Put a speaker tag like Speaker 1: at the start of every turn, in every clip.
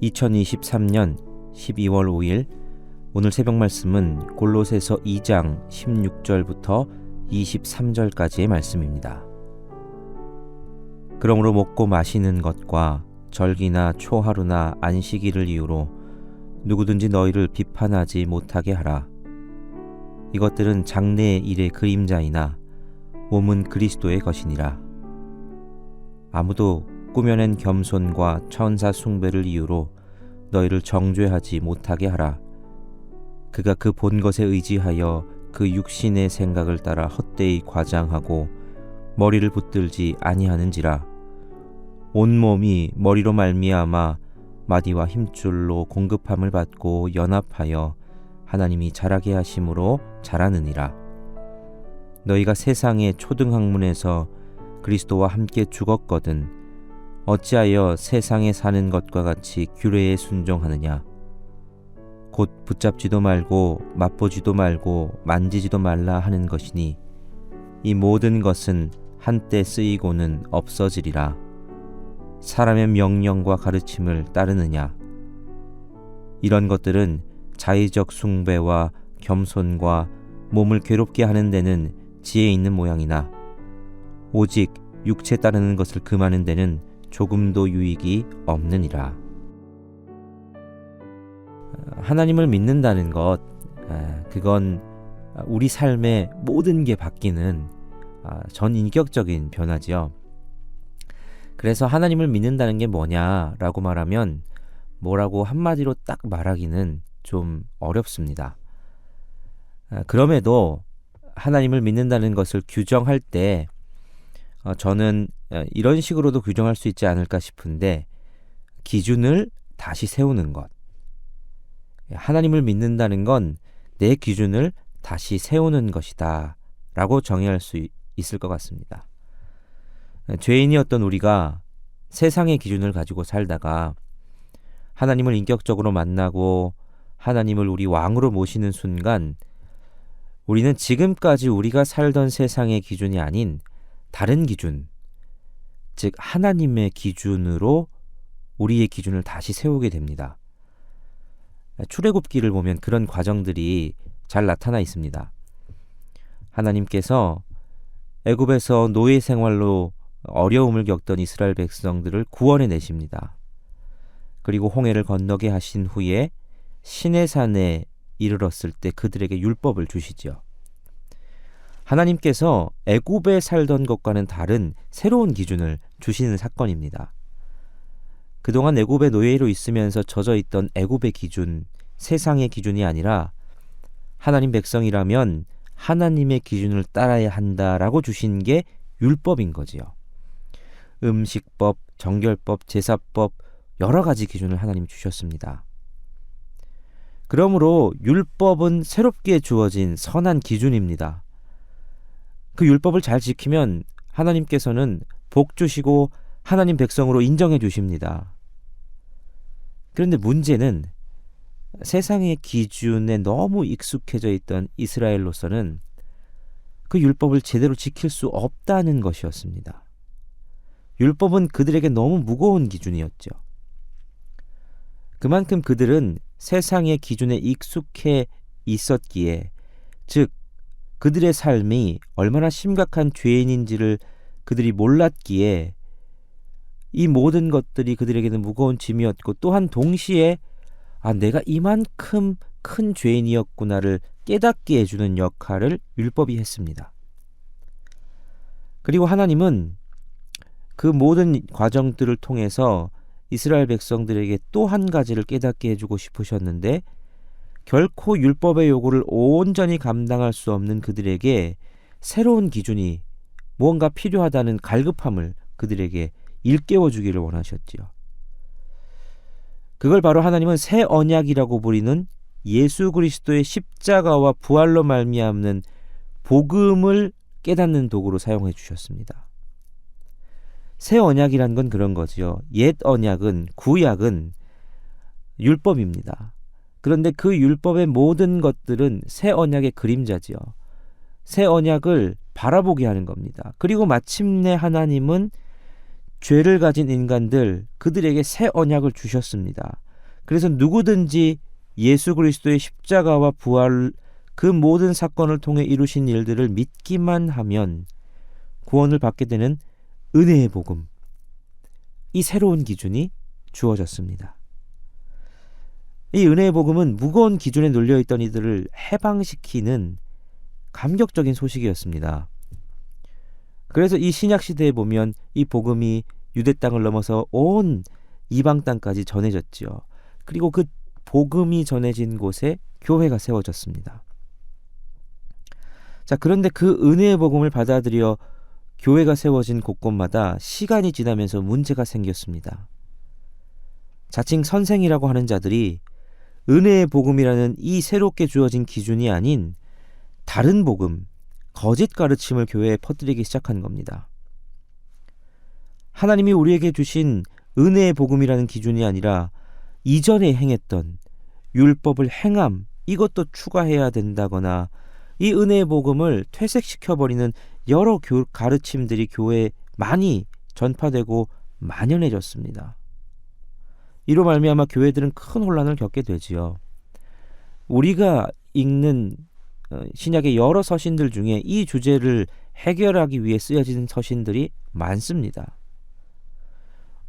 Speaker 1: 2023년 12월 5일 오늘 새벽 말씀은 골로새서 2장 16절부터 23절까지의 말씀입니다. 그러므로 먹고 마시는 것과 절기나 초하루나 안식일을 이유로 누구든지 너희를 비판하지 못하게 하라. 이것들은 장래의 일의 그림자이나 몸은 그리스도의 것이니라. 아무도 꾸며낸 겸손과 천사 숭배를 이유로 너희를 정죄하지 못하게 하라. 그가 그 본 것에 의지하여 그 육신의 생각을 따라 헛되이 과장하고 머리를 붙들지 아니하는지라. 온몸이 머리로 말미암아 마디와 힘줄로 공급함을 받고 연합하여 하나님이 자라게 하심으로 자라느니라. 너희가 세상의 초등학문에서 그리스도와 함께 죽었거든 어찌하여 세상에 사는 것과 같이 규례에 순종하느냐. 곧 붙잡지도 말고 맛보지도 말고 만지지도 말라 하는 것이니 이 모든 것은 한때 쓰이고는 없어지리라. 사람의 명령과 가르침을 따르느냐. 이런 것들은 자의적 숭배와 겸손과 몸을 괴롭게 하는 데는 지혜 있는 모양이나 오직 육체 따르는 것을 금하는 데는 조금도 유익이 없느니라. 하나님을 믿는다는 것, 그건 우리 삶의 모든 게 바뀌는 전인격적인 변화지요. 그래서 하나님을 믿는다는 게 뭐냐라고 말하면 뭐라고 한마디로 딱 말하기는 좀 어렵습니다. 그럼에도 하나님을 믿는다는 것을 규정할 때 저는 이런 식으로도 규정할 수 있지 않을까 싶은데 기준을 다시 세우는 것. 하나님을 믿는다는 건 내 기준을 다시 세우는 것이다 라고 정의할 수 있을 것 같습니다. 죄인이었던 우리가 세상의 기준을 가지고 살다가 하나님을 인격적으로 만나고 하나님을 우리 왕으로 모시는 순간 우리는 지금까지 우리가 살던 세상의 기준이 아닌 다른 기준, 즉 하나님의 기준으로 우리의 기준을 다시 세우게 됩니다. 출애굽기를 보면 그런 과정들이 잘 나타나 있습니다. 하나님께서 애굽에서 노예 생활로 어려움을 겪던 이스라엘 백성들을 구원해 내십니다. 그리고 홍해를 건너게 하신 후에 시내산에 이르렀을 때 그들에게 율법을 주시죠. 하나님께서 애굽에 살던 것과는 다른 새로운 기준을 주시는 사건입니다. 그동안 애굽의 노예로 있으면서 젖어 있던 애굽의 기준, 세상의 기준이 아니라 하나님 백성이라면 하나님의 기준을 따라야 한다라고 주신 게 율법인 거지요. 음식법, 정결법, 제사법 여러 가지 기준을 하나님이 주셨습니다. 그러므로 율법은 새롭게 주어진 선한 기준입니다. 그 율법을 잘 지키면 하나님께서는 복 주시고 하나님 백성으로 인정해 주십니다. 그런데 문제는 세상의 기준에 너무 익숙해져 있던 이스라엘로서는 그 율법을 제대로 지킬 수 없다는 것이었습니다. 율법은 그들에게 너무 무거운 기준이었죠. 그만큼 그들은 세상의 기준에 익숙해 있었기에, 즉 그들의 삶이 얼마나 심각한 죄인인지를 그들이 몰랐기에 이 모든 것들이 그들에게는 무거운 짐이었고 또한 동시에 내가 이만큼 큰 죄인이었구나를 깨닫게 해주는 역할을 율법이 했습니다. 그리고 하나님은 그 모든 과정들을 통해서 이스라엘 백성들에게 또 한 가지를 깨닫게 해주고 싶으셨는데 결코 율법의 요구를 온전히 감당할 수 없는 그들에게 새로운 기준이 무언가 필요하다는 갈급함을 그들에게 일깨워주기를 원하셨지요. 그걸 바로 하나님은 새 언약이라고 부리는 예수 그리스도의 십자가와 부활로 말미암는 복음을 깨닫는 도구로 사용해 주셨습니다. 새 언약이란 건 그런 거지요. 옛 언약은, 구약은 율법입니다. 그런데 그 율법의 모든 것들은 새 언약의 그림자지요. 새 언약을 바라보게 하는 겁니다. 그리고 마침내 하나님은 죄를 가진 인간들, 그들에게 새 언약을 주셨습니다. 그래서 누구든지 예수 그리스도의 십자가와 부활 그 모든 사건을 통해 이루신 일들을 믿기만 하면 구원을 받게 되는 은혜의 복음, 이 새로운 기준이 주어졌습니다. 이 은혜의 복음은 무거운 기준에 눌려있던 이들을 해방시키는 감격적인 소식이었습니다. 그래서 이 신약 시대에 보면 이 복음이 유대 땅을 넘어서 온 이방 땅까지 전해졌지요. 그리고 그 복음이 전해진 곳에 교회가 세워졌습니다. 자, 그런데 그 은혜의 복음을 받아들여 교회가 세워진 곳곳마다 시간이 지나면서 문제가 생겼습니다. 자칭 선생이라고 하는 자들이 은혜의 복음이라는 이 새롭게 주어진 기준이 아닌 다른 복음, 거짓 가르침을 교회에 퍼뜨리기 시작한 겁니다. 하나님이 우리에게 주신 은혜의 복음이라는 기준이 아니라 이전에 행했던 율법을 행함, 이것도 추가해야 된다거나 이 은혜의 복음을 퇴색시켜버리는 여러 가르침들이 교회에 많이 전파되고 만연해졌습니다. 이로 말미암아 교회들은 큰 혼란을 겪게 되지요. 우리가 읽는 신약의 여러 서신들 중에 이 주제를 해결하기 위해 쓰여진 서신들이 많습니다.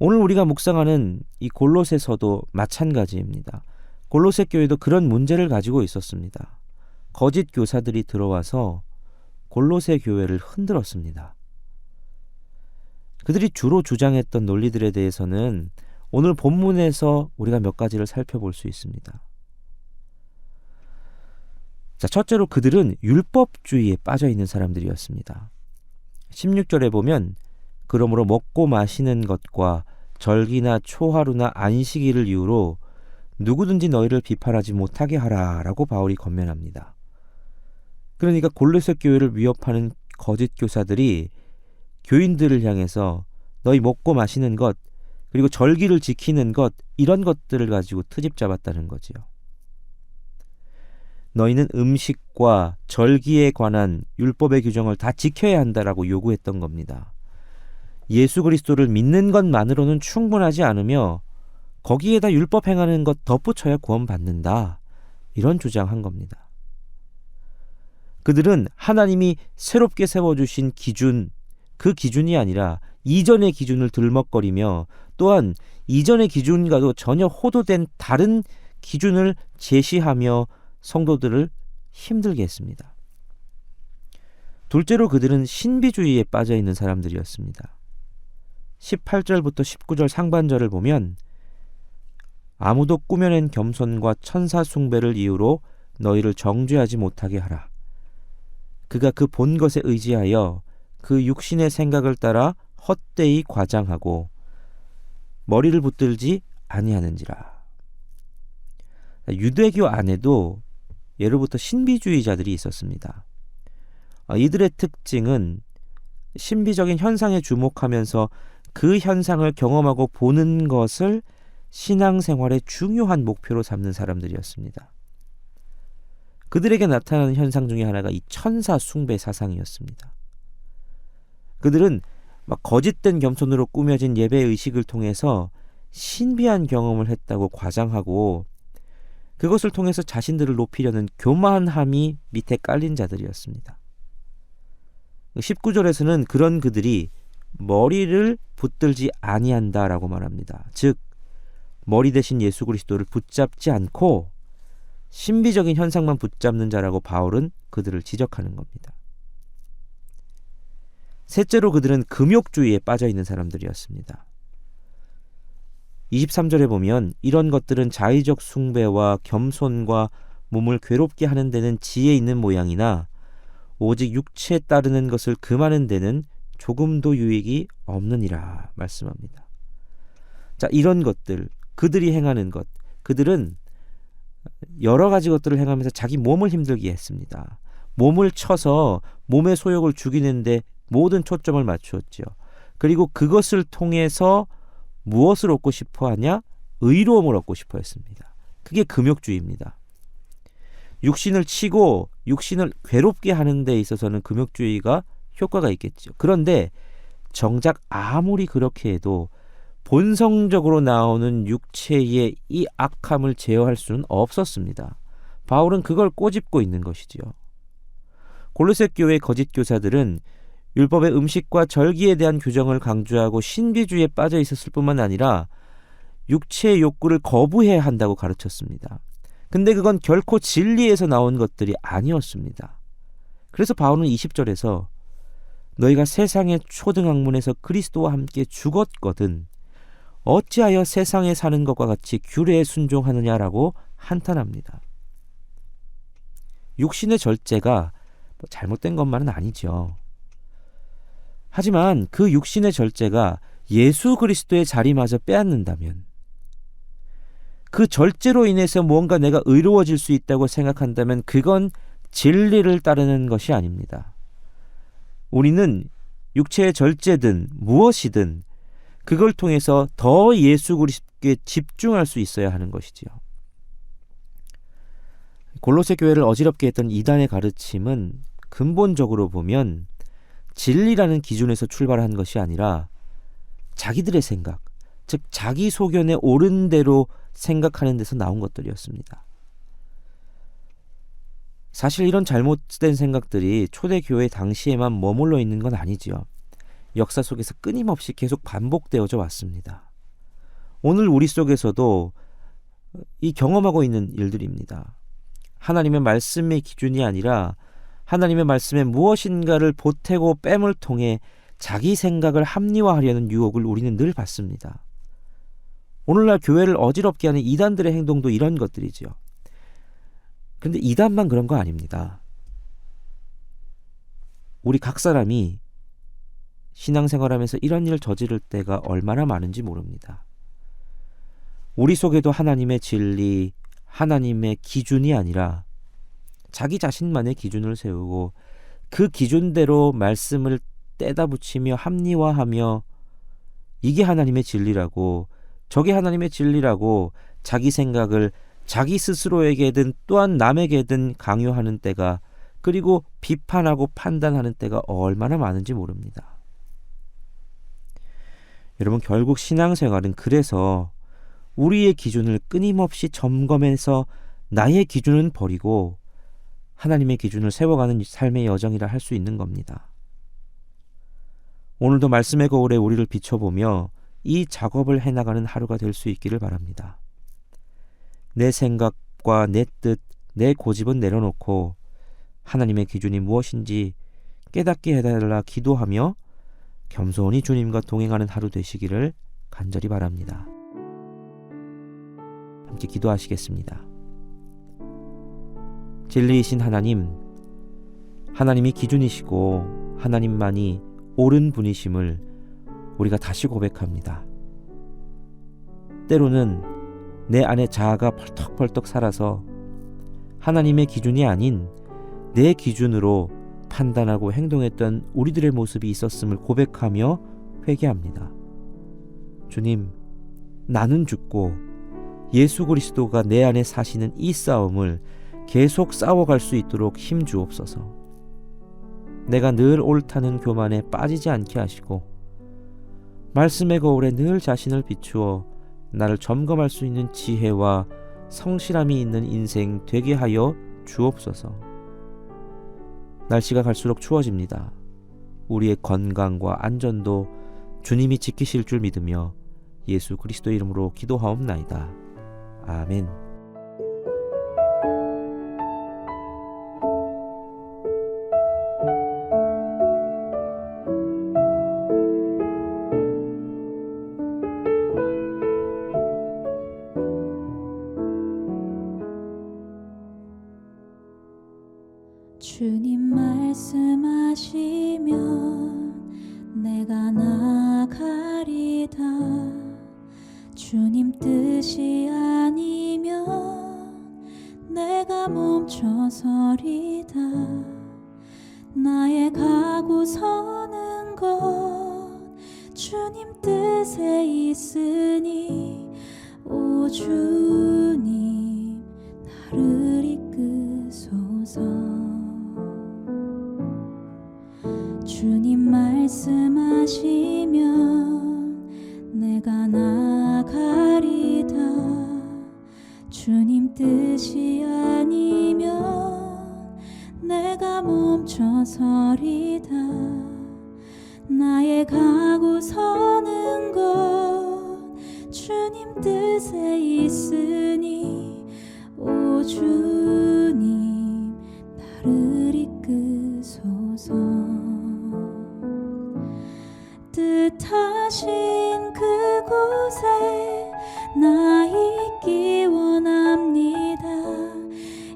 Speaker 1: 오늘 우리가 묵상하는 이 골로새서도 마찬가지입니다. 골로새 교회도 그런 문제를 가지고 있었습니다. 거짓 교사들이 들어와서 골로새 교회를 흔들었습니다. 그들이 주로 주장했던 논리들에 대해서는 오늘 본문에서 우리가 몇 가지를 살펴볼 수 있습니다. 자, 첫째로 그들은 율법주의에 빠져 있는 사람들이었습니다. 16절에 보면 그러므로 먹고 마시는 것과 절기나 초하루나 안식일을 이유로 누구든지 너희를 비판하지 못하게 하라 라고 바울이 권면합니다. 그러니까 골로새 교회를 위협하는 거짓 교사들이 교인들을 향해서 너희 먹고 마시는 것 그리고 절기를 지키는 것 이런 것들을 가지고 트집 잡았다는 거지요. 너희는 음식과 절기에 관한 율법의 규정을 다 지켜야 한다라고 요구했던 겁니다. 예수 그리스도를 믿는 것만으로는 충분하지 않으며 거기에다 율법 행하는 것 덧붙여야 구원받는다. 이런 주장한 겁니다. 그들은 하나님이 새롭게 세워주신 기준, 그 기준이 아니라 이전의 기준을 들먹거리며 또한 이전의 기준과도 전혀 호도된 다른 기준을 제시하며 성도들을 힘들게 했습니다. 둘째로 그들은 신비주의에 빠져 있는 사람들이었습니다. 18절부터 19절 상반절을 보면 아무도 꾸며낸 겸손과 천사 숭배를 이유로 너희를 정죄하지 못하게 하라. 그가 그 본 것에 의지하여 그 육신의 생각을 따라 헛되이 과장하고 머리를 붙들지 아니하는지라. 유대교 안에도 예로부터 신비주의자들이 있었습니다. 이들의 특징은 신비적인 현상에 주목하면서 그 현상을 경험하고 보는 것을 신앙생활의 중요한 목표로 삼는 사람들이었습니다. 그들에게 나타나는 현상 중에 하나가 이 천사 숭배 사상이었습니다. 그들은 거짓된 겸손으로 꾸며진 예배 의식을 통해서 신비한 경험을 했다고 과장하고 그것을 통해서 자신들을 높이려는 교만함이 밑에 깔린 자들이었습니다. 19절에서는 그런 그들이 머리를 붙들지 아니한다라고 말합니다. 즉 머리 대신 예수 그리스도를 붙잡지 않고 신비적인 현상만 붙잡는 자라고 바울은 그들을 지적하는 겁니다. 셋째로 그들은 금욕주의에 빠져 있는 사람들이었습니다. 23절에 보면 이런 것들은 자의적 숭배와 겸손과 몸을 괴롭게 하는 데는 지혜 있는 모양이나 오직 육체에 따르는 것을 금하는 데는 조금도 유익이 없느니라 말씀합니다. 자, 이런 것들, 그들이 행하는 것, 그들은 여러 가지 것들을 행하면서 자기 몸을 힘들게 했습니다. 몸을 쳐서 몸의 소욕을 죽이는데 모든 초점을 맞추었죠. 그리고 그것을 통해서 무엇을 얻고 싶어 하냐? 의로움을 얻고 싶어 했습니다. 그게 금욕주의입니다. 육신을 치고 육신을 괴롭게 하는 데 있어서는 금욕주의가 효과가 있겠죠. 그런데 정작 아무리 그렇게 해도 본성적으로 나오는 육체의 이 악함을 제어할 수는 없었습니다. 바울은 그걸 꼬집고 있는 것이지요. 골로새 교회 거짓 교사들은 율법의 음식과 절기에 대한 규정을 강조하고 신비주의에 빠져 있었을 뿐만 아니라 육체의 욕구를 거부해야 한다고 가르쳤습니다. 근데 그건 결코 진리에서 나온 것들이 아니었습니다. 그래서 바울은 20절에서 너희가 세상의 초등학문에서 그리스도와 함께 죽었거든 어찌하여 세상에 사는 것과 같이 규례에 순종하느냐라고 한탄합니다. 육신의 절제가 잘못된 것만은 아니죠. 하지만 그 육신의 절제가 예수 그리스도의 자리마저 빼앗는다면, 그 절제로 인해서 무언가 내가 의로워질 수 있다고 생각한다면 그건 진리를 따르는 것이 아닙니다. 우리는 육체의 절제든 무엇이든 그걸 통해서 더 예수 그리스도께 집중할 수 있어야 하는 것이지요. 골로새 교회를 어지럽게 했던 이단의 가르침은 근본적으로 보면 진리라는 기준에서 출발한 것이 아니라 자기들의 생각, 즉 자기 소견에 옳은 대로 생각하는 데서 나온 것들이었습니다. 사실 이런 잘못된 생각들이 초대교회 당시에만 머물러 있는 건 아니지요. 역사 속에서 끊임없이 계속 반복되어져 왔습니다. 오늘 우리 속에서도 이 경험하고 있는 일들입니다. 하나님의 말씀의 기준이 아니라 하나님의 말씀에 무엇인가를 보태고 뺨을 통해 자기 생각을 합리화하려는 유혹을 우리는 늘 받습니다. 오늘날 교회를 어지럽게 하는 이단들의 행동도 이런 것들이지요. 그런데 이단만 그런 거 아닙니다. 우리 각 사람이 신앙생활하면서 이런 일을 저지를 때가 얼마나 많은지 모릅니다. 우리 속에도 하나님의 진리, 하나님의 기준이 아니라 자기 자신만의 기준을 세우고 그 기준대로 말씀을 떼다 붙이며 합리화하며 이게 하나님의 진리라고, 저게 하나님의 진리라고 자기 생각을 자기 스스로에게든 또한 남에게든 강요하는 때가, 그리고 비판하고 판단하는 때가 얼마나 많은지 모릅니다. 여러분, 결국 신앙생활은 그래서 우리의 기준을 끊임없이 점검해서 나의 기준은 버리고 하나님의 기준을 세워가는 삶의 여정이라 할 수 있는 겁니다. 오늘도 말씀의 거울에 우리를 비춰보며 이 작업을 해나가는 하루가 될 수 있기를 바랍니다. 내 생각과 내 뜻, 내 고집은 내려놓고 하나님의 기준이 무엇인지 깨닫게 해달라 기도하며 겸손히 주님과 동행하는 하루 되시기를 간절히 바랍니다. 함께 기도하시겠습니다. 진리이신 하나님, 하나님이 기준이시고 하나님만이 옳은 분이심을 우리가 다시 고백합니다. 때로는 내 안에 자아가 벌떡벌떡 살아서 하나님의 기준이 아닌 내 기준으로 판단하고 행동했던 우리들의 모습이 있었음을 고백하며 회개합니다. 주님, 나는 죽고 예수 그리스도가 내 안에 사시는 이 싸움을 계속 싸워갈 수 있도록 힘 주옵소서. 내가 늘 옳다는 교만에 빠지지 않게 하시고 말씀의 거울에 늘 자신을 비추어 나를 점검할 수 있는 지혜와 성실함이 있는 인생 되게 하여 주옵소서. 날씨가 갈수록 추워집니다. 우리의 건강과 안전도 주님이 지키실 줄 믿으며 예수 그리스도 이름으로 기도하옵나이다. 아멘.
Speaker 2: 주님 말씀하시면 내가 나가리다. 주님 뜻이 아니면 내가 멈춰서리다. 나의 가고 서는 것 주님 뜻에 있으니 오 주님 나를 이끄소서. 주님 말씀하시면 내가 주님 뜻이 아니면 내가 멈춰서리다. 나의 가고 서는 것 주님 뜻에 있으니 오 주님 나를 이끄소서. 뜻하신 그곳에 나 있기 원합니다.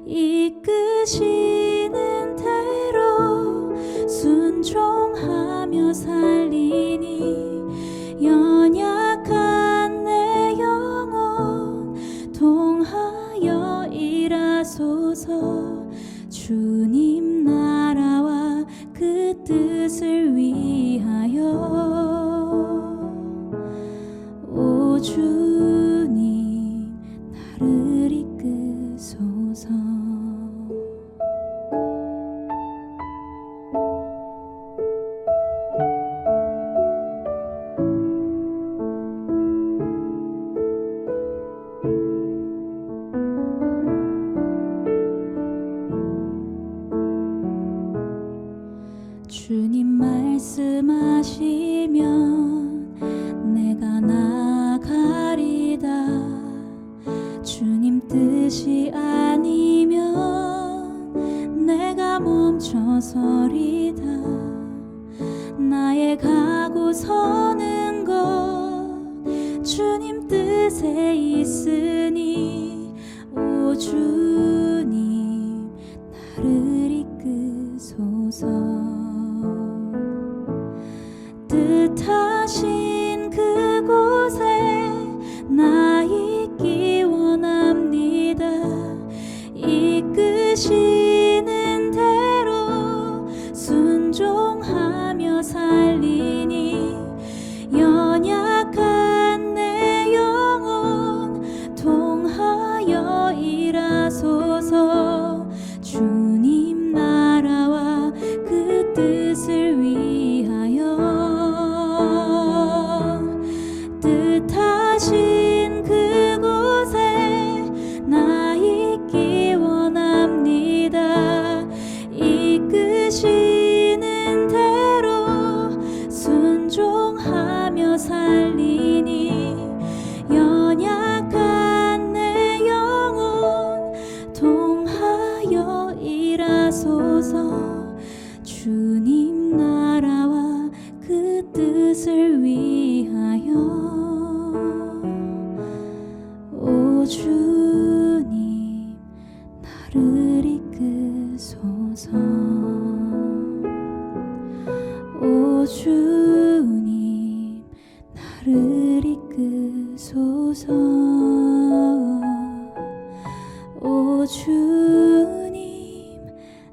Speaker 2: 이끄시는 대로 순종하며 살리니 연약한 내 영혼 통하여 일하소서. 주님 나라와 그 뜻을 위하여 오 주님 나를 이끄소서. 주님 말씀하시면 내가 나가리다. 주님 뜻이 아니면 내가 멈춰서리다. 나의 가고 서는 것 주님 뜻에 있으니 오 주님 나를 이끄소서. 뜻하신 그곳에 나 있기 원합니다. 이끄시는 대로 순종하며 살리니 연약한 내 영혼 통하여 일하소서. 주님 나라와 그 뜻을 위하여 뜻하신 그곳에 나 있기 원합니다. 이끄시는 대로 순종하며 살리니 연약한 내 영혼 통하여 일하소서. 주님 나라와 그 뜻을 위하여 오 주님 나를 이끄소서. 오 주님 나를 이끄소서. 오 주님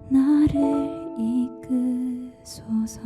Speaker 2: 나를 이끄소서.